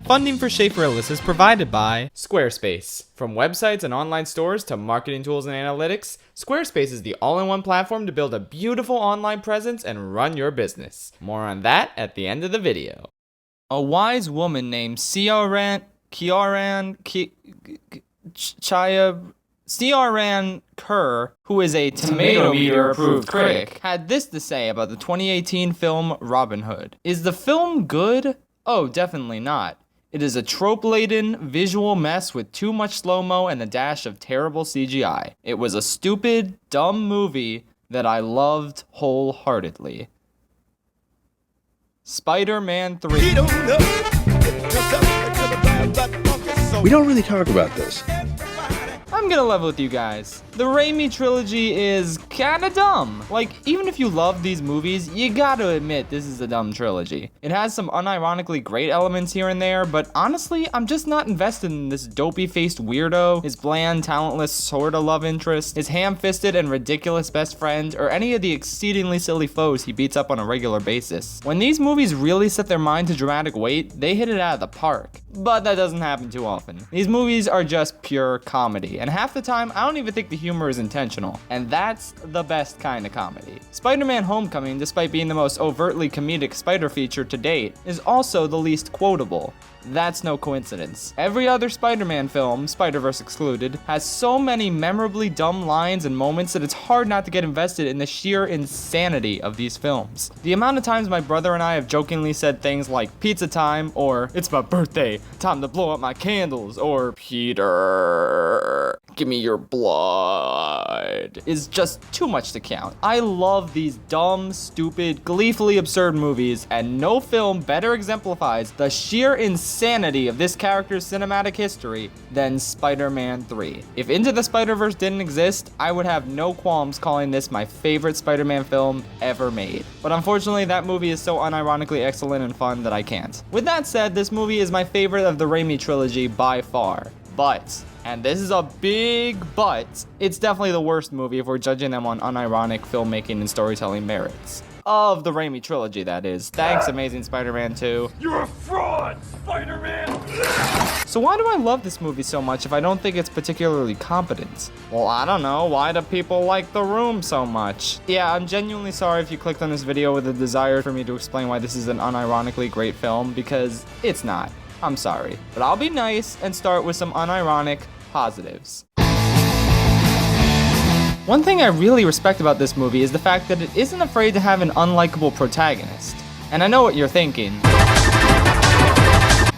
Funding for Schaffrillas is provided by Squarespace. From websites and online stores to marketing tools and analytics, Squarespace is the all-in-one platform to build a beautiful online presence and run your business. More on that at the end of the video. A wise woman named Ciaran Kerr, who is a Tomato Meter approved critic, had this to say about the 2018 film Robin Hood. Is the film good? Oh, definitely not. It is a trope-laden visual mess with too much slow-mo and a dash of terrible CGI. It was a stupid, dumb movie that I loved wholeheartedly. Spider-Man 3. We don't really talk about this. I'm gonna level with you guys. The Raimi trilogy is kinda dumb. Like, even if you love these movies, you gotta admit this is a dumb trilogy. It has some unironically great elements here and there, but honestly, I'm just not invested in this dopey-faced weirdo, his bland, talentless sorta love interest, his ham-fisted and ridiculous best friend, or any of the exceedingly silly foes he beats up on a regular basis. When these movies really set their mind to dramatic weight, they hit it out of the park. But that doesn't happen too often. These movies are just pure comedy, and half the time, I don't even think the humor is intentional. And that's the best kind of comedy. Spider-Man Homecoming, despite being the most overtly comedic spider feature to date, is also the least quotable. That's no coincidence. Every other Spider-Man film, Spider-Verse excluded, has so many memorably dumb lines and moments that it's hard not to get invested in the sheer insanity of these films. The amount of times my brother and I have jokingly said things like pizza time, or it's my birthday, time to blow up my candles, or Peter, give me your blood, is just too much to count. I love these dumb, stupid, gleefully absurd movies, and no film better exemplifies the sheer insanity of this character's cinematic history than Spider-Man 3. If Into the Spider-Verse didn't exist, I would have no qualms calling this my favorite Spider-Man film ever made. But unfortunately, that movie is so unironically excellent and fun that I can't. With that said, this movie is my favorite of the Raimi trilogy by far. But, and this is a big but, it's definitely the worst movie if we're judging them on unironic filmmaking and storytelling merits. Of the Raimi trilogy, that is. Thanks, Amazing Spider-Man 2. You're a fraud, Spider-Man! So why do I love this movie so much if I don't think it's particularly competent? Well, I don't know. Why do people like The Room so much? Yeah, I'm genuinely sorry if you clicked on this video with a desire for me to explain why this is an unironically great film, because it's not. I'm sorry. But I'll be nice and start with some unironic positives. One thing I really respect about this movie is the fact that it isn't afraid to have an unlikable protagonist. And I know what you're thinking.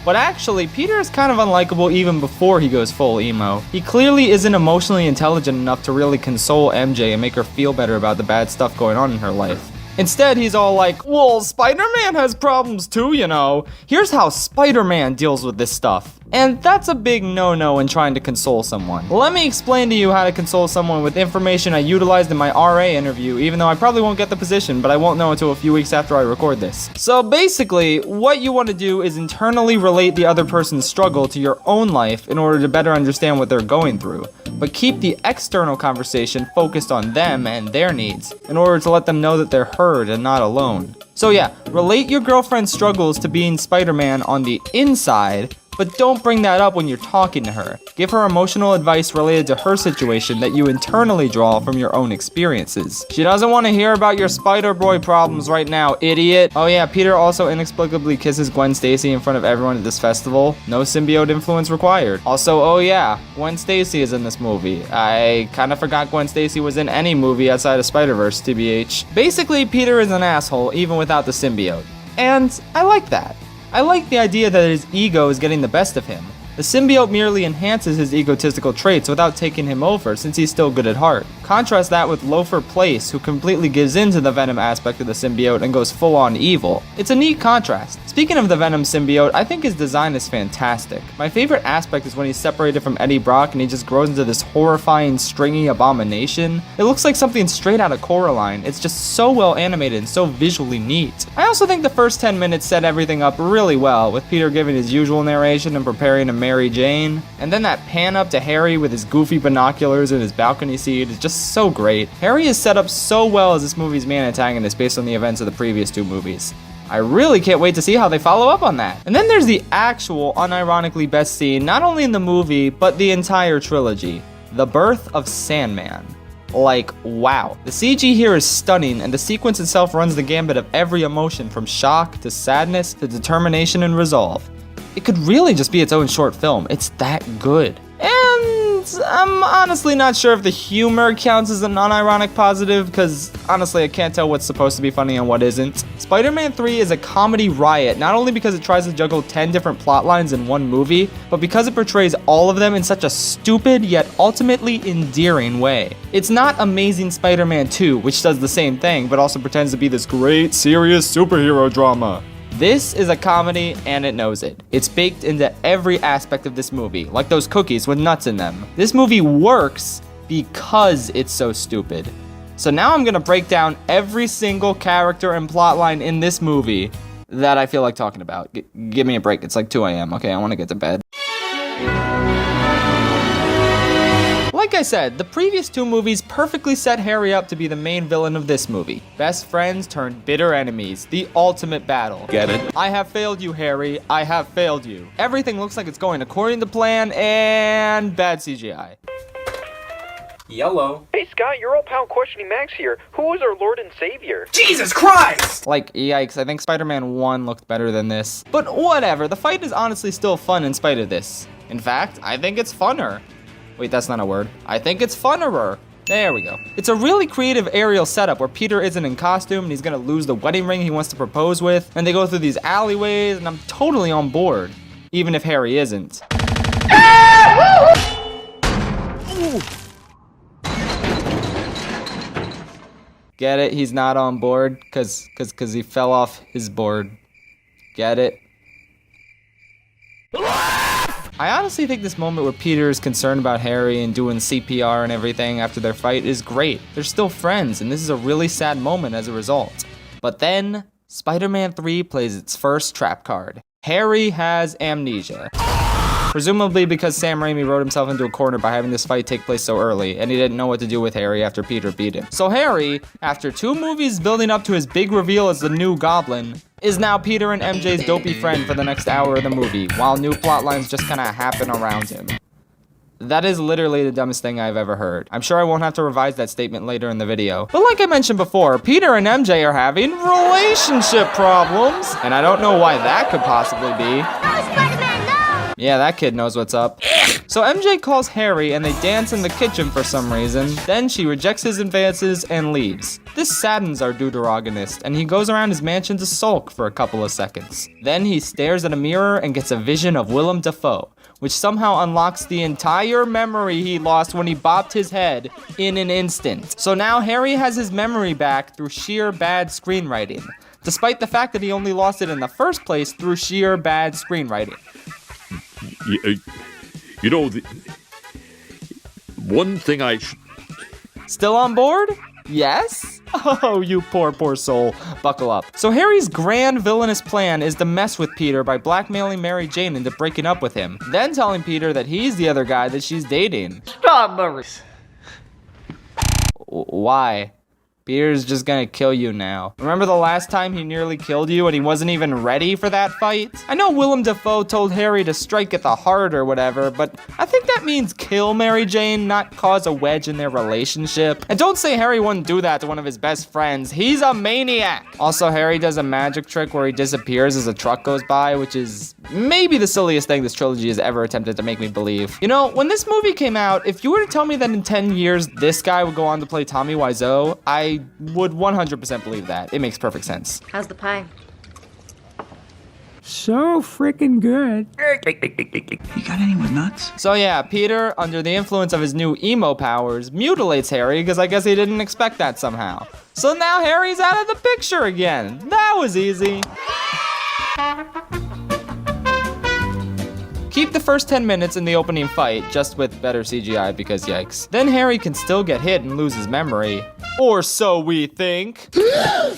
But actually, Peter is kind of unlikable even before he goes full emo. He clearly isn't emotionally intelligent enough to really console MJ and make her feel better about the bad stuff going on in her life. Instead, he's all like, well, Spider-Man has problems too, you know. Here's how Spider-Man deals with this stuff. And that's a big no-no in trying to console someone. Let me explain to you how to console someone with information I utilized in my RA interview, even though I probably won't get the position, but I won't know until a few weeks after I record this. So basically, what you want to do is internally relate the other person's struggle to your own life in order to better understand what they're going through, but keep the external conversation focused on them and their needs, in order to let them know that they're heard and not alone. So yeah, relate your girlfriend's struggles to being Spider-Man on the inside, but don't bring that up when you're talking to her. Give her emotional advice related to her situation that you internally draw from your own experiences. She doesn't want to hear about your Spider-Boy problems right now, idiot. Oh yeah, Peter also inexplicably kisses Gwen Stacy in front of everyone at this festival. No symbiote influence required. Also, oh yeah, Gwen Stacy is in this movie. I kinda forgot Gwen Stacy was in any movie outside of Spider-Verse, TBH. Basically, Peter is an asshole even without the symbiote. And I like that. I like the idea that his ego is getting the best of him. The symbiote merely enhances his egotistical traits without taking him over, since he's still good at heart. Contrast that with Loafer Place, who completely gives in to the Venom aspect of the symbiote and goes full-on evil. It's a neat contrast. Speaking of the Venom symbiote, I think his design is fantastic. My favorite aspect is when he's separated from Eddie Brock and he just grows into this horrifying, stringy abomination. It looks like something straight out of Coraline. It's just so well animated and so visually neat. I also think the first 10 minutes set everything up really well, with Peter giving his usual narration and preparing to Mary Jane. And then that pan up to Harry with his goofy binoculars and his balcony seat is just so great. Harry is set up so well as this movie's main antagonist based on the events of the previous two movies. I really can't wait to see how they follow up on that. And then there's the actual unironically best scene, not only in the movie, but the entire trilogy. The birth of Sandman. Like, wow. The CG here is stunning, and the sequence itself runs the gambit of every emotion from shock to sadness to determination and resolve. It could really just be its own short film. It's that good. And I'm honestly not sure if the humor counts as a non-ironic positive, because honestly I can't tell what's supposed to be funny and what isn't. Spider-Man 3 is a comedy riot, not only because it tries to juggle 10 different plot lines in one movie, but because it portrays all of them in such a stupid yet ultimately endearing way. It's not Amazing Spider-Man 2, which does the same thing, but also pretends to be this great, serious superhero drama. This is a comedy, and it knows it. It's baked into every aspect of this movie, like those cookies with nuts in them. This movie works because it's so stupid. So now I'm gonna break down every single character and plotline in this movie that I feel like talking about. Give me a break, it's like 2 a.m. Okay, I wanna get to bed. Like I said, the previous 2 movies perfectly set Harry up to be the main villain of this movie. Best friends turned bitter enemies, the ultimate battle. Get it? I have failed you, Harry. I have failed you. Everything looks like it's going according to plan, and bad CGI. Yellow. Hey Scott, your old pal Questioning Max here. Who is our Lord and Savior? Jesus Christ! Like, yikes, I think Spider-Man 1 looked better than this. But whatever, the fight is honestly still fun in spite of this. In fact, I think it's funner. Wait, that's not a word. I think it's funnerer. There we go. It's a really creative aerial setup where Peter isn't in costume and he's gonna lose the wedding ring he wants to propose with, and they go through these alleyways, and I'm totally on board, even if Harry isn't. Get it? He's not on board cause he fell off his board. Get it? I honestly think this moment where Peter is concerned about Harry and doing CPR and everything after their fight is great. They're still friends, and this is a really sad moment as a result. But then, Spider-Man 3 plays its first trap card. Harry has amnesia. Presumably because Sam Raimi wrote himself into a corner by having this fight take place so early, and he didn't know what to do with Harry after Peter beat him. So Harry, after 2 movies building up to his big reveal as the new Goblin, is now Peter and MJ's dopey friend for the next hour of the movie, while new plotlines just kinda happen around him. That is literally the dumbest thing I've ever heard. I'm sure I won't have to revise that statement later in the video. But like I mentioned before, Peter and MJ are having relationship problems, and I don't know why that could possibly be. Yeah, that kid knows what's up. So MJ calls Harry and they dance in the kitchen for some reason. Then she rejects his advances and leaves. This saddens our deuteragonist, and he goes around his mansion to sulk for a couple of seconds. Then he stares at a mirror and gets a vision of Willem Dafoe, which somehow unlocks the entire memory he lost when he bopped his head in an instant. So now Harry has his memory back through sheer bad screenwriting, despite the fact that he only lost it in the first place through sheer bad screenwriting. You know, one thing Still on board? Yes? Oh, you poor soul. Buckle up. So Harry's grand villainous plan is to mess with Peter by blackmailing Mary Jane into breaking up with him, then telling Peter that he's the other guy that she's dating. Strawberries. Why? Peter's just gonna kill you now. Remember the last time he nearly killed you and he wasn't even ready for that fight? I know Willem Dafoe told Harry to strike at the heart or whatever, but I think that means kill Mary Jane, not cause a wedge in their relationship. And don't say Harry wouldn't do that to one of his best friends. He's a maniac. Also, Harry does a magic trick where he disappears as a truck goes by, which is maybe the silliest thing this trilogy has ever attempted to make me believe. You know, when this movie came out, if you were to tell me that in 10 years this guy would go on to play Tommy Wiseau, I would 100% believe that. It makes perfect sense. How's the pie? So freaking good. You got any with nuts? So yeah, Peter, under the influence of his new emo powers, mutilates Harry because I guess he didn't expect that somehow. So now Harry's out of the picture again. That was easy. Keep the first 10 minutes in the opening fight, just with better CGI because yikes. Then Harry can still get hit and lose his memory. Or so we think.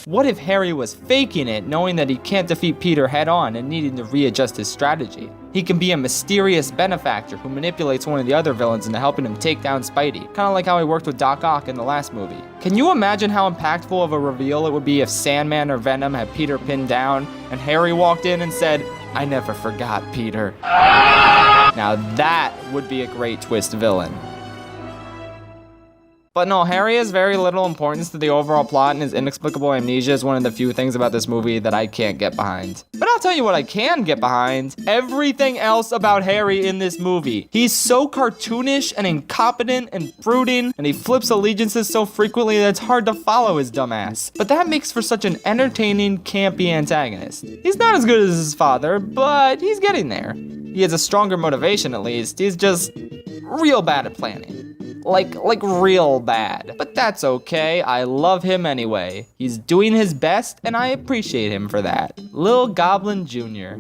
What if Harry was faking it, knowing that he can't defeat Peter head on and needing to readjust his strategy? He can be a mysterious benefactor who manipulates one of the other villains into helping him take down Spidey, kind of like how he worked with Doc Ock in the last movie. Can you imagine how impactful of a reveal it would be if Sandman or Venom had Peter pinned down and Harry walked in and said, "I never forgot, Peter"? Now that would be a great twist villain. But no, Harry has very little importance to the overall plot, and his inexplicable amnesia is one of the few things about this movie that I can't get behind. But I'll tell you what I can get behind. Everything else about Harry in this movie. He's so cartoonish and incompetent and brooding, and he flips allegiances so frequently that it's hard to follow his dumb ass. But that makes for such an entertaining, campy antagonist. He's not as good as his father, but he's getting there. He has a stronger motivation at least. He's just real bad at planning. Like real bad. But that's okay, I love him anyway. He's doing his best, and I appreciate him for that. Lil Goblin Jr.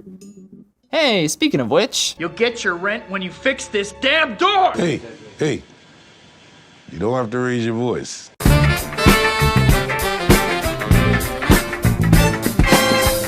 Hey, speaking of which... You'll get your rent when you fix this damn door! Hey, you don't have to raise your voice.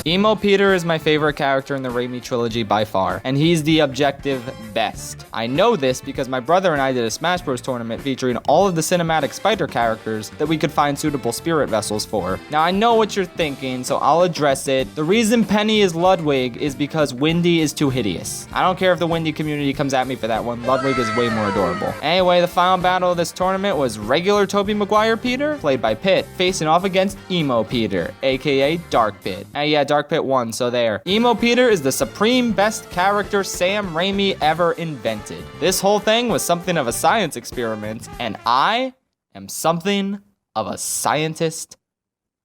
Emo Peter is my favorite character in the Raimi trilogy by far, and he's the objective best. I know this because my brother and I did a Smash Bros tournament featuring all of the cinematic spider characters that we could find suitable spirit vessels for. Now I know what you're thinking, so I'll address it. The reason Penny is Ludwig is because Wendy is too hideous. I don't care if the Wendy community comes at me for that one, Ludwig is way more adorable. Anyway, the final battle of this tournament was regular Tobey Maguire Peter, played by Pitt, facing off against Emo Peter, aka Dark Pitt. And yeah, Dark Pitt won, so there. Emo Peter is the supreme best character Sam Raimi ever invented. This whole thing was something of a science experiment, and I am something of a scientist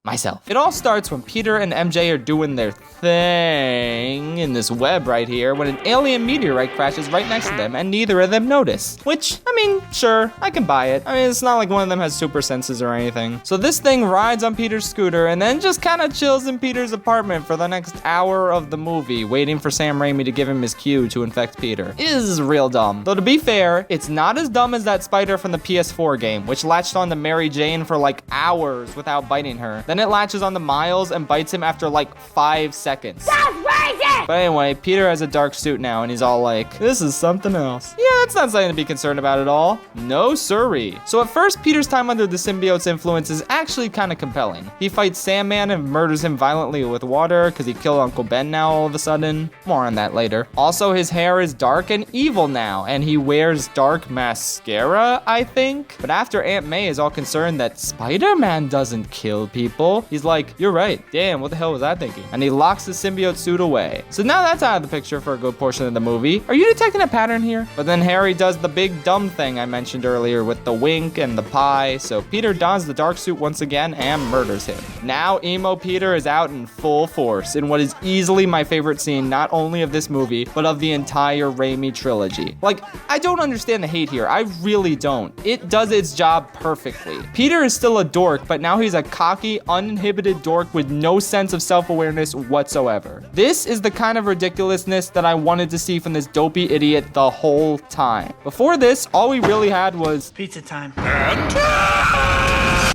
myself. It all starts when Peter and MJ are doing their thing in this web right here when an alien meteorite crashes right next to them and neither of them notice. Which, I mean, sure, I can buy it. I mean, it's not like one of them has super senses or anything. So this thing rides on Peter's scooter and then just kind of chills in Peter's apartment for the next hour of the movie, waiting for Sam Raimi to give him his cue to infect Peter. It is real dumb. Though to be fair, it's not as dumb as that spider from the PS4 game, which latched on to Mary Jane for like hours without biting her. Then it latches on to Miles and bites him after like 5 seconds. That's crazy! But anyway, Peter has a dark suit now and he's all like, this is something else. Yeah, that's not something to be concerned about at all. No siree. So at first, Peter's time under the symbiote's influence is actually kind of compelling. He fights Sandman and murders him violently with water because he killed Uncle Ben now all of a sudden. More on that later. Also, his hair is dark and evil now, and he wears dark mascara, I think. But after Aunt May is all concerned that Spider-Man doesn't kill people, he's like, you're right. Damn, what the hell was I thinking? And he locks the symbiote suit away. So now that's out of the picture for a good portion of the movie. Are you detecting a pattern here? But then Harry does the big dumb thing I mentioned earlier with the wink and the pie. So Peter dons the dark suit once again and murders him. Now Emo Peter is out in full force in what is easily my favorite scene, not only of this movie, but of the entire Raimi trilogy. Like, I don't understand the hate here. I really don't. It does its job perfectly. Peter is still a dork, but now he's a cocky, uninhibited dork with no sense of self-awareness whatsoever. This is the kind of ridiculousness that I wanted to see from this dopey idiot the whole time. Before this, all we really had was Pizza time.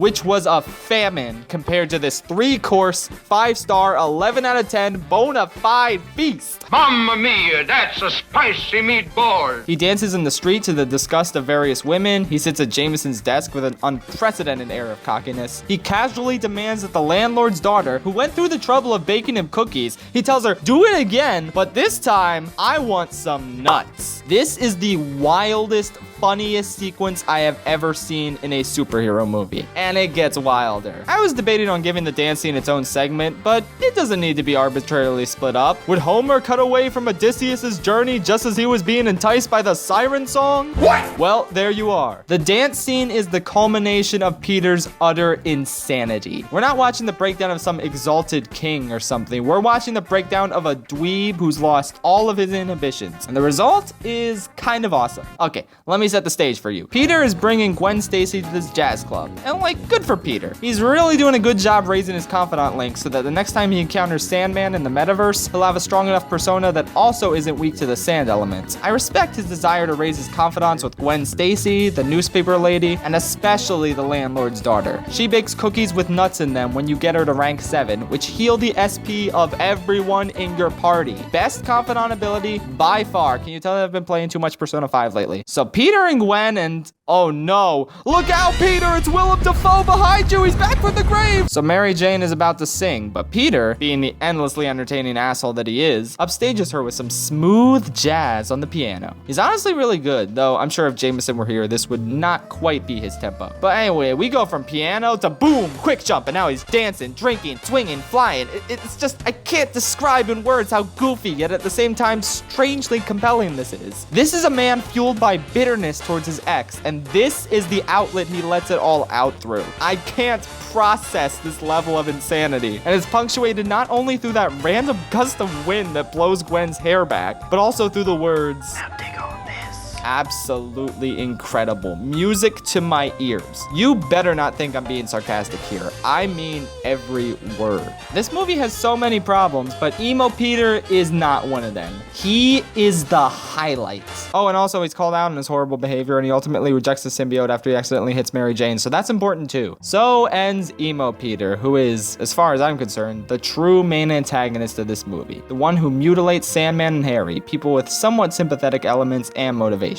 which was a famine compared to this 3-course, 5-star, 11 out of 10 bona fide feast. Mamma mia, that's a spicy meatball. He dances in the street to the disgust of various women. He sits at Jameson's desk with an unprecedented air of cockiness. He casually demands that the landlord's daughter, who went through the trouble of baking him cookies, he tells her, do it again, but this time, I want some nuts. This is the wildest, funniest sequence I have ever seen in a superhero movie. And it gets wilder. I was debating on giving the dance scene its own segment, but it doesn't need to be arbitrarily split up. Would Homer cut away from Odysseus' journey just as he was being enticed by the siren song? What? Well, there you are. The dance scene is the culmination of Peter's utter insanity. We're not watching the breakdown of some exalted king or something. We're watching the breakdown of a dweeb who's lost all of his inhibitions. And the result is kind of awesome. Okay, let me set the stage for you. Peter is bringing Gwen Stacy to this jazz club. And like, Good for Peter. He's really doing a good job raising his confidant link so that the next time he encounters Sandman in the metaverse, he'll have a strong enough persona that also isn't weak to the sand elements. I respect his desire to raise his confidants with Gwen Stacy, the newspaper lady, and especially the landlord's daughter. She bakes cookies with nuts in them when you get her to rank 7, which heal the SP of everyone in your party. Best confidant ability by far. Can you tell that I've been playing too much Persona 5 lately? So Peter and Gwen and... oh no. Look out, Peter! It's Willem Dafoe behind you! He's back from the grave! So Mary Jane is about to sing, but Peter, being the endlessly entertaining asshole that he is, upstages her with some smooth jazz on the piano. He's honestly really good, though I'm sure if Jameson were here, this would not quite be his tempo. But anyway, we go from piano to boom, quick jump, and now he's dancing, drinking, swinging, flying. It's just, I can't describe in words how goofy, yet at the same time strangely compelling this is. This is a man fueled by bitterness towards his ex, and this is the outlet he lets it all out through. I can't process this level of insanity, and it's punctuated not only through that random gust of wind that blows Gwen's hair back, but also through the words, "Now take all this." Absolutely incredible. Music to my ears. You better not think I'm being sarcastic here. I mean every word. This movie has so many problems, but Emo Peter is not one of them. He is the highlight. Oh, and also he's called out on his horrible behavior, and he ultimately rejects the symbiote after he accidentally hits Mary Jane, so that's important too. So ends Emo Peter, who is, as far as I'm concerned, the true main antagonist of this movie. The one who mutilates Sandman and Harry, people with somewhat sympathetic elements and motivations.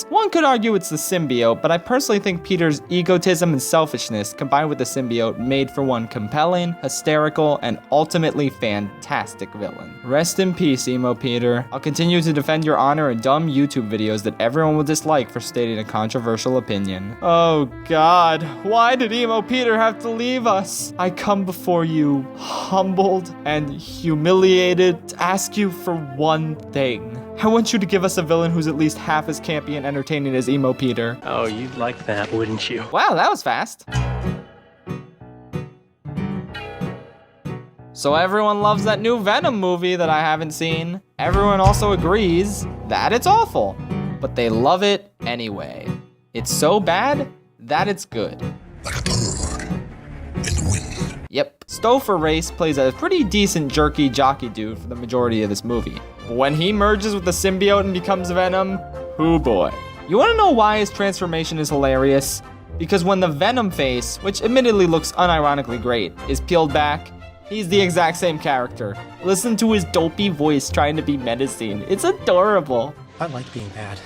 One could argue it's the symbiote, but I personally think Peter's egotism and selfishness combined with the symbiote made for one compelling, hysterical, and ultimately fantastic villain. Rest in peace, Emo Peter. I'll continue to defend your honor in dumb YouTube videos that everyone will dislike for stating a controversial opinion. Oh God, why did Emo Peter have to leave us? I come before you humbled and humiliated to ask you for one thing. I want you to give us a villain who's at least half as campy and entertaining as Emo Peter. Oh, you'd like that, wouldn't you? Wow, that was fast. So everyone loves that new Venom movie that I haven't seen. Everyone also agrees that it's awful, but they love it anyway. It's so bad that it's good. Like a bird in the wind. Yep, Stouffer Race plays a pretty decent jerky jockey dude for the majority of this movie. But when he merges with the symbiote and becomes Venom, oh boy. You wanna know why his transformation is hilarious? Because when the Venom face, which admittedly looks unironically great, is peeled back, he's the exact same character. Listen to his dopey voice trying to be menacing. It's adorable. I like being bad.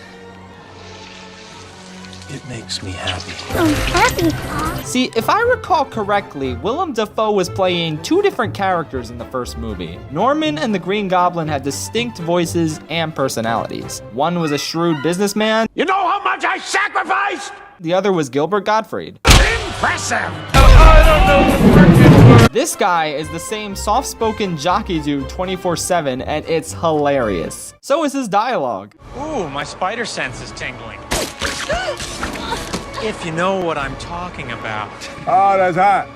It makes me happy. I'm happy, Pa. See, if I recall correctly, Willem Dafoe was playing two different characters in the first movie. Norman and the Green Goblin had distinct voices and personalities. One was a shrewd businessman. You know how much I sacrificed? The other was Gilbert Gottfried. Impressive! This guy is the same soft-spoken jockey dude 24/7, and it's hilarious. So is his dialogue. Ooh, my spider sense is tingling. If you know what I'm talking about. Oh, that's hot.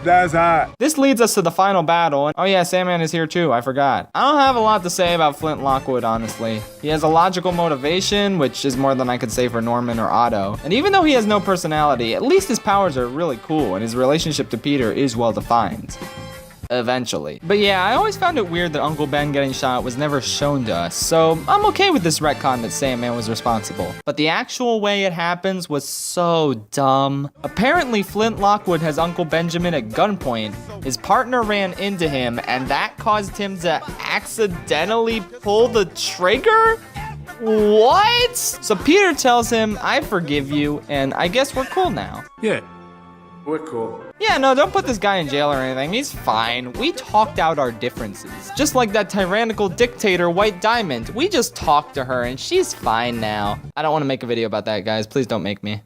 That's hot. This leads us to the final battle. Oh yeah, Sandman is here too, I forgot. I don't have a lot to say about Flint Lockwood, honestly. He has a logical motivation, which is more than I could say for Norman or Otto. And even though he has no personality, at least his powers are really cool, and his relationship to Peter is well defined. Eventually. But yeah, I always found it weird that Uncle Ben getting shot was never shown to us, so I'm okay with this retcon that Sandman was responsible. But the actual way it happens was so dumb. Apparently, Flint Lockwood has Uncle Benjamin at gunpoint. His partner ran into him, and that caused him to accidentally pull the trigger? What? So Peter tells him, I forgive you, and I guess we're cool now. Yeah, we're cool. Yeah, no, don't put this guy in jail or anything. He's fine. We talked out our differences. Just like that tyrannical dictator, White Diamond. We just talked to her and she's fine now. I don't want to make a video about that, guys. Please don't make me.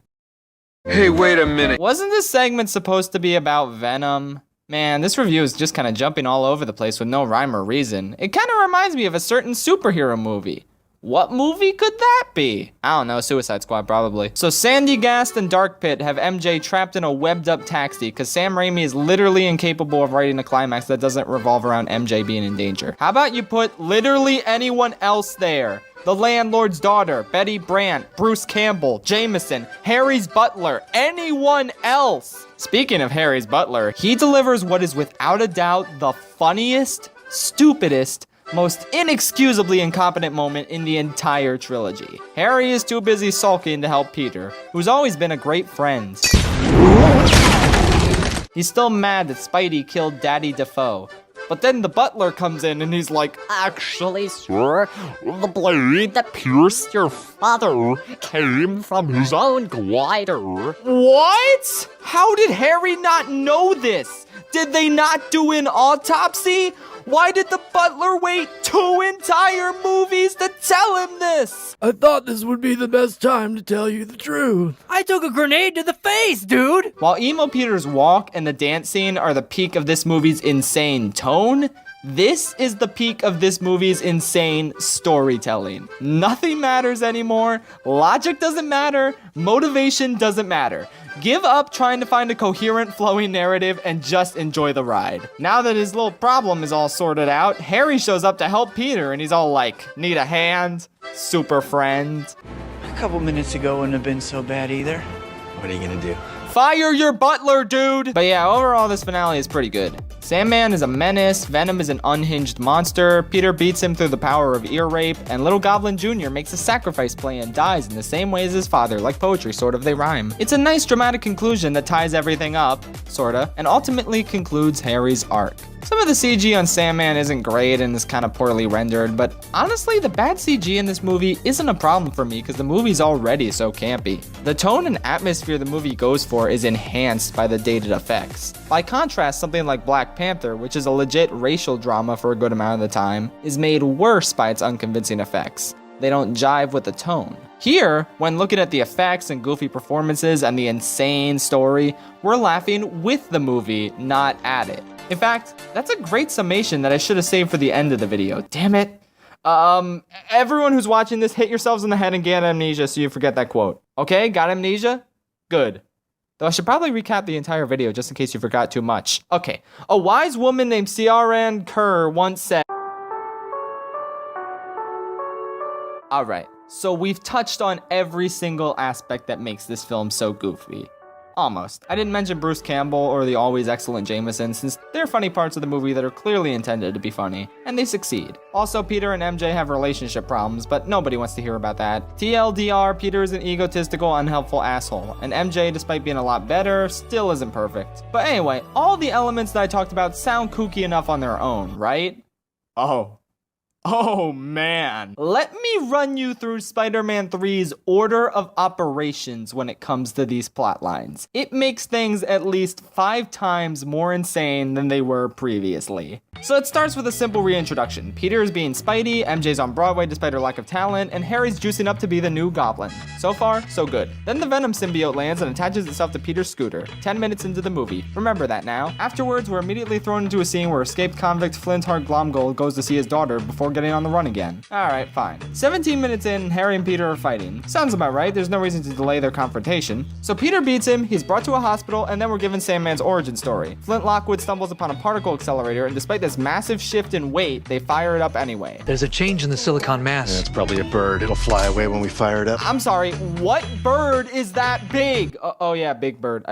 Hey, wait a minute. Wasn't this segment supposed to be about Venom? Man, this review is just kind of jumping all over the place with no rhyme or reason. It kind of reminds me of a certain superhero movie. What movie could that be? I don't know, Suicide Squad probably. So Sandy Gast and Dark Pit have MJ trapped in a webbed up taxi because Sam Raimi is literally incapable of writing a climax that doesn't revolve around MJ being in danger. How about you put literally anyone else there? The landlord's daughter, Betty Brant, Bruce Campbell, Jameson, Harry's butler, anyone else. Speaking of Harry's butler, he delivers what is without a doubt the funniest, stupidest, most inexcusably incompetent moment in the entire trilogy. Harry is too busy sulking to help Peter, who's always been a great friend. He's still mad that Spidey killed Daddy Defoe. But then the butler comes in and he's like, "Actually, sir, the blade that pierced your father came from his own glider." What? How did Harry not know this? Did they not do an autopsy? Why did the butler wait 2 entire movies to tell him this? I thought this would be the best time to tell you the truth. I took a grenade to the face, dude! While Emo Peter's walk and the dance scene are the peak of this movie's insane tone, this is the peak of this movie's insane storytelling. Nothing matters anymore. Logic doesn't matter. Motivation doesn't matter. Give up trying to find a coherent, flowing narrative and just enjoy the ride. Now that his little problem is all sorted out, Harry shows up to help Peter and he's all like, need a hand? Super friend. A couple minutes ago wouldn't have been so bad either. What are you gonna do? Fire your butler, dude! But yeah, overall this finale is pretty good. Sandman is a menace, Venom is an unhinged monster, Peter beats him through the power of ear rape, and Little Goblin Jr. makes a sacrifice play and dies in the same way as his father, like poetry, sort of, they rhyme. It's a nice dramatic conclusion that ties everything up, sorta, and ultimately concludes Harry's arc. Some of the CG on Sandman isn't great and is kind of poorly rendered, but honestly, the bad CG in this movie isn't a problem for me because the movie's already so campy. The tone and atmosphere the movie goes for is enhanced by the dated effects. By contrast, something like Black Panther, which is a legit racial drama for a good amount of the time, is made worse by its unconvincing effects. They don't jive with the tone. Here, when looking at the effects and goofy performances and the insane story, we're laughing with the movie, not at it. In fact, that's a great summation that I should have saved for the end of the video. Damn it. Everyone who's watching this, hit yourselves in the head and get amnesia so you forget that quote. Okay, got amnesia? Good. Though I should probably recap the entire video just in case you forgot too much. Okay, a wise woman named Ciaran Kerr once said... Alright, so we've touched on every single aspect that makes this film so goofy. Almost. I didn't mention Bruce Campbell or the always excellent Jameson since they're funny parts of the movie that are clearly intended to be funny, and they succeed. Also, Peter and MJ have relationship problems, but nobody wants to hear about that. TLDR, Peter is an egotistical, unhelpful asshole, and MJ, despite being a lot better, still isn't perfect. But anyway, all the elements that I talked about sound kooky enough on their own, right? Oh man. Let me run you through Spider-Man 3's order of operations when it comes to these plot lines. It makes things at least 5 times more insane than they were previously. So it starts with a simple reintroduction. Peter is being Spidey, MJ's on Broadway despite her lack of talent, and Harry's juicing up to be the new Goblin. So far, so good. Then the Venom symbiote lands and attaches itself to Peter's scooter. 10 minutes into the movie. Remember that now. Afterwards, we're immediately thrown into a scene where escaped convict Flintheart Glomgold goes to see his daughter before getting on the run again. Alright, fine. 17 minutes in, Harry and Peter are fighting. Sounds about right, there's no reason to delay their confrontation. So Peter beats him, he's brought to a hospital, and then we're given Sandman's origin story. Flint Lockwood stumbles upon a particle accelerator, and despite this massive shift in weight, they fire it up anyway. There's a change in the silicon mass. Yeah, it's probably a bird. It'll fly away when we fire it up. I'm sorry, what bird is that big? Oh yeah, big bird.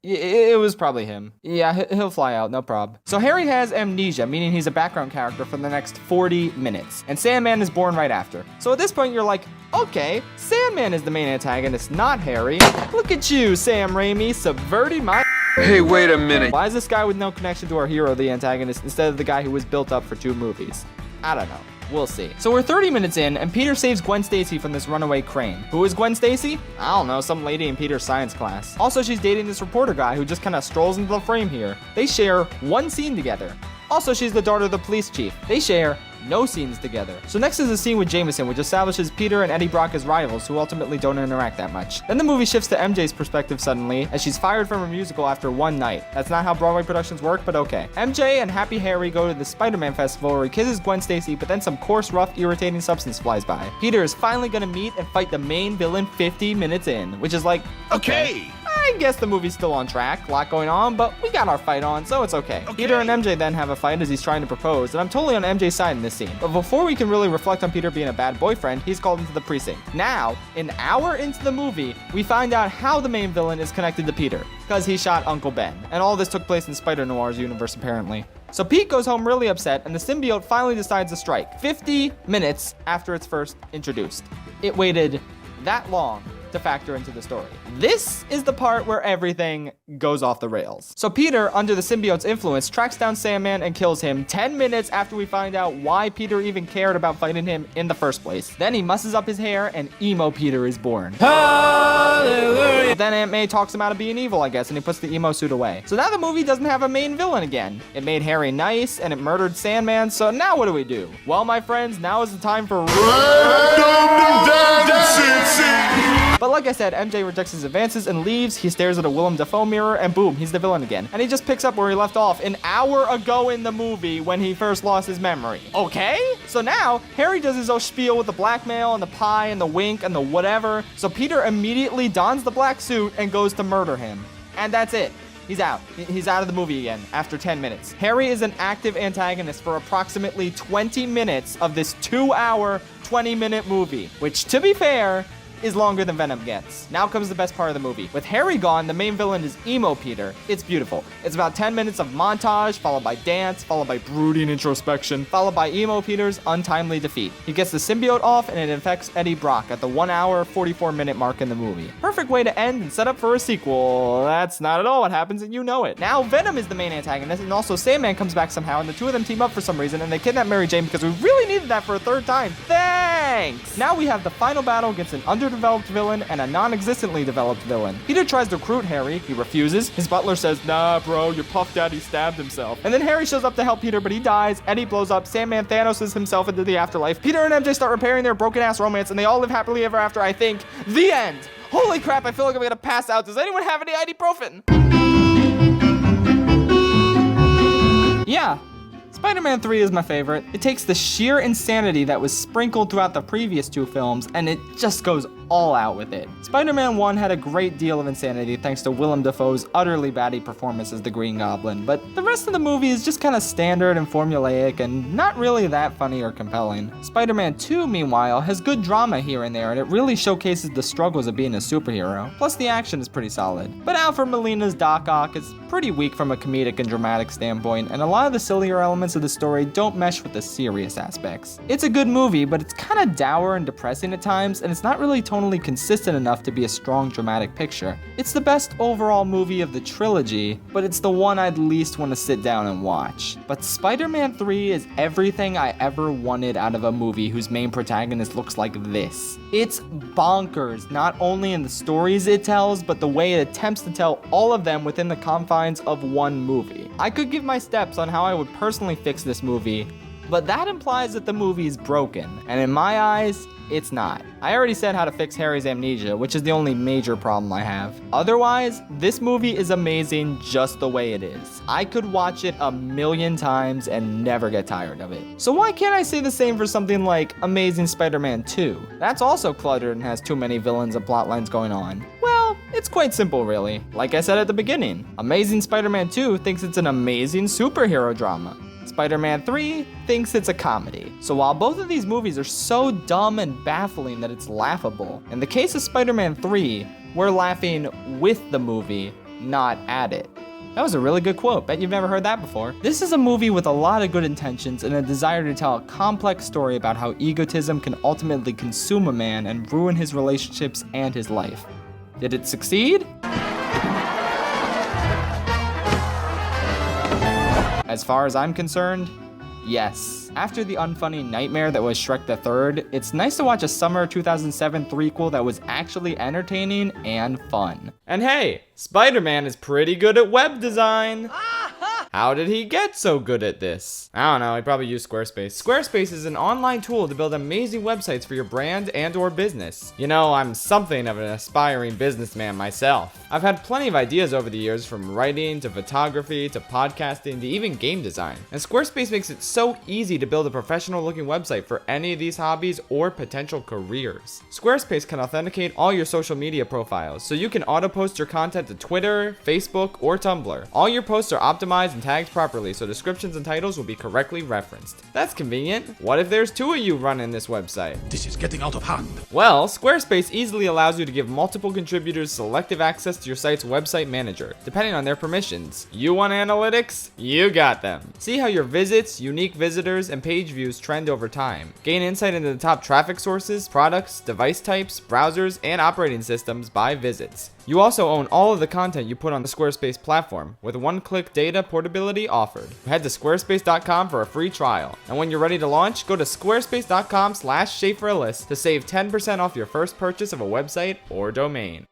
It was probably him. Yeah, he'll fly out, no prob. So Harry has amnesia, meaning he's a background character for the next 40 minutes. And Sandman is born right after. So at this point, you're like, okay, Sandman is the main antagonist, not Harry. Look at you, Sam Raimi, subverting my... Hey, wait a minute. Why is this guy with no connection to our hero the antagonist instead of the guy who was built up for 2 movies? I don't know. We'll see. So we're 30 minutes in, and Peter saves Gwen Stacy from this runaway crane. Who is Gwen Stacy? I don't know, some lady in Peter's science class. Also, she's dating this reporter guy who just kind of strolls into the frame here. They share one scene together. Also, she's the daughter of the police chief. They share no scenes together. So next is a scene with Jameson, which establishes Peter and Eddie Brock as rivals who ultimately don't interact that much. Then the movie shifts to MJ's perspective suddenly, as she's fired from her musical after one night. That's not how Broadway productions work, but okay. MJ and Happy Harry go to the Spider-Man festival where he kisses Gwen Stacy, but then some coarse, rough, irritating substance flies by. Peter is finally gonna meet and fight the main villain 50 minutes in, which is like, okay. I guess the movie's still on track, a lot going on, but we got our fight on, so it's okay. Peter and MJ then have a fight as he's trying to propose, and I'm totally on MJ's side in this scene. But before we can really reflect on Peter being a bad boyfriend, he's called into the precinct. Now, an hour into the movie, we find out how the main villain is connected to Peter, because he shot Uncle Ben. And all this took place in Spider-Noir's universe, apparently. So Pete goes home really upset, and the symbiote finally decides to strike, 50 minutes after it's first introduced. It waited that long to factor into the story. This is the part where everything goes off the rails. So Peter, under the symbiote's influence, tracks down Sandman and kills him 10 minutes after we find out why Peter even cared about fighting him in the first place. Then he musses up his hair and emo Peter is born. Hallelujah! Then Aunt May talks him out of being evil, I guess, and he puts the emo suit away. So now the movie doesn't have a main villain again. It made Harry nice and it murdered Sandman, so now what do? Well, my friends, now is the time for But like I said, MJ rejects his advances and leaves. He stares at a Willem Dafoe mirror and boom, he's the villain again. And he just picks up where he left off an hour ago in the movie when he first lost his memory. Okay? So now, Harry does his whole spiel with the blackmail and the pie and the wink and the whatever. So Peter immediately dons the black suit and goes to murder him. And that's it. He's out. He's out of the movie again after 10 minutes. Harry is an active antagonist for approximately 20 minutes of this 2-hour, 20-minute movie, which, to be fair, is longer than Venom gets. Now comes the best part of the movie. With Harry gone, the main villain is emo Peter. It's beautiful. It's about 10 minutes of montage, followed by dance, followed by brooding introspection, followed by emo Peter's untimely defeat. He gets the symbiote off and it infects Eddie Brock at the 1-hour, 44-minute mark in the movie. Perfect way to end and set up for a sequel. That's not at all what happens and you know it. Now Venom is the main antagonist and also Sandman comes back somehow and the two of them team up for some reason and they kidnap Mary Jane because we really needed that for a third time. Thanks! Now we have the final battle against an underdeveloped villain and a non-existently developed villain. Peter tries to recruit Harry. He refuses. His butler says, nah, bro, your Puff Daddy stabbed himself. And then Harry shows up to help Peter, but he dies. Eddie blows up. Sandman Thanoses himself into the afterlife. Peter and MJ start repairing their broken-ass romance, and they all live happily ever after, I think. The end! Holy crap, I feel like I'm gonna pass out. Does anyone have any ibuprofen? Yeah. Spider-Man 3 is my favorite. It takes the sheer insanity that was sprinkled throughout the previous two films, and it just goes all out with it. Spider-Man 1 had a great deal of insanity thanks to Willem Dafoe's utterly batty performance as the Green Goblin, but the rest of the movie is just kind of standard and formulaic and not really that funny or compelling. Spider-Man 2, meanwhile, has good drama here and there, and it really showcases the struggles of being a superhero. Plus, the action is pretty solid. But Alfred Molina's Doc Ock is pretty weak from a comedic and dramatic standpoint, and a lot of the sillier elements of the story don't mesh with the serious aspects. It's a good movie, but it's kind of dour and depressing at times, and it's not really tonally consistent enough to be a strong dramatic picture. It's the best overall movie of the trilogy, but it's the one I'd least want to sit down and watch. But Spider-Man 3 is everything I ever wanted out of a movie whose main protagonist looks like this. It's bonkers, not only in the stories it tells, but the way it attempts to tell all of them within the confines of one movie. I could give my steps on how I would personally fix this movie, but that implies that the movie is broken, and in my eyes, it's not. I already said how to fix Harry's amnesia, which is the only major problem I have. Otherwise, this movie is amazing just the way it is. I could watch it 1,000,000 times and never get tired of it. So why can't I say the same for something like Amazing Spider-Man 2? That's also cluttered and has too many villains and plotlines going on. Well, it's quite simple really. Like I said at the beginning, Amazing Spider-Man 2 thinks it's an amazing superhero drama. Spider-Man 3 thinks it's a comedy. So while both of these movies are so dumb and baffling that it's laughable, in the case of Spider-Man 3, we're laughing with the movie, not at it. That was a really good quote. Bet you've never heard that before. This is a movie with a lot of good intentions and a desire to tell a complex story about how egotism can ultimately consume a man and ruin his relationships and his life. Did it succeed? As far as I'm concerned, yes. After the unfunny nightmare that was Shrek the Third, it's nice to watch a summer 2007 threequel that was actually entertaining and fun. And hey, Spider-Man is pretty good at web design. How did he get so good at this? I don't know, he probably used Squarespace. Squarespace is an online tool to build amazing websites for your brand and or business. You know, I'm something of an aspiring businessman myself. I've had plenty of ideas over the years, from writing to photography to podcasting to even game design. And Squarespace makes it so easy to build a professional looking website for any of these hobbies or potential careers. Squarespace can authenticate all your social media profiles, so you can auto post your content to Twitter, Facebook, or Tumblr. All your posts are optimized and tagged properly, so descriptions and titles will be correctly referenced. That's convenient. What if there's two of you running this website? This is getting out of hand. Well, Squarespace easily allows you to give multiple contributors selective access to your site's website manager, depending on their permissions. You want analytics? You got them. See how your visits, unique visitors, and page views trend over time. Gain insight into the top traffic sources, products, device types, browsers, and operating systems by visits. You also own all of the content you put on the Squarespace platform, with one-click data portability offered. Head to squarespace.com for a free trial. And when you're ready to launch, go to squarespace.com/Shkartmaz to save 10% off your first purchase of a website or domain.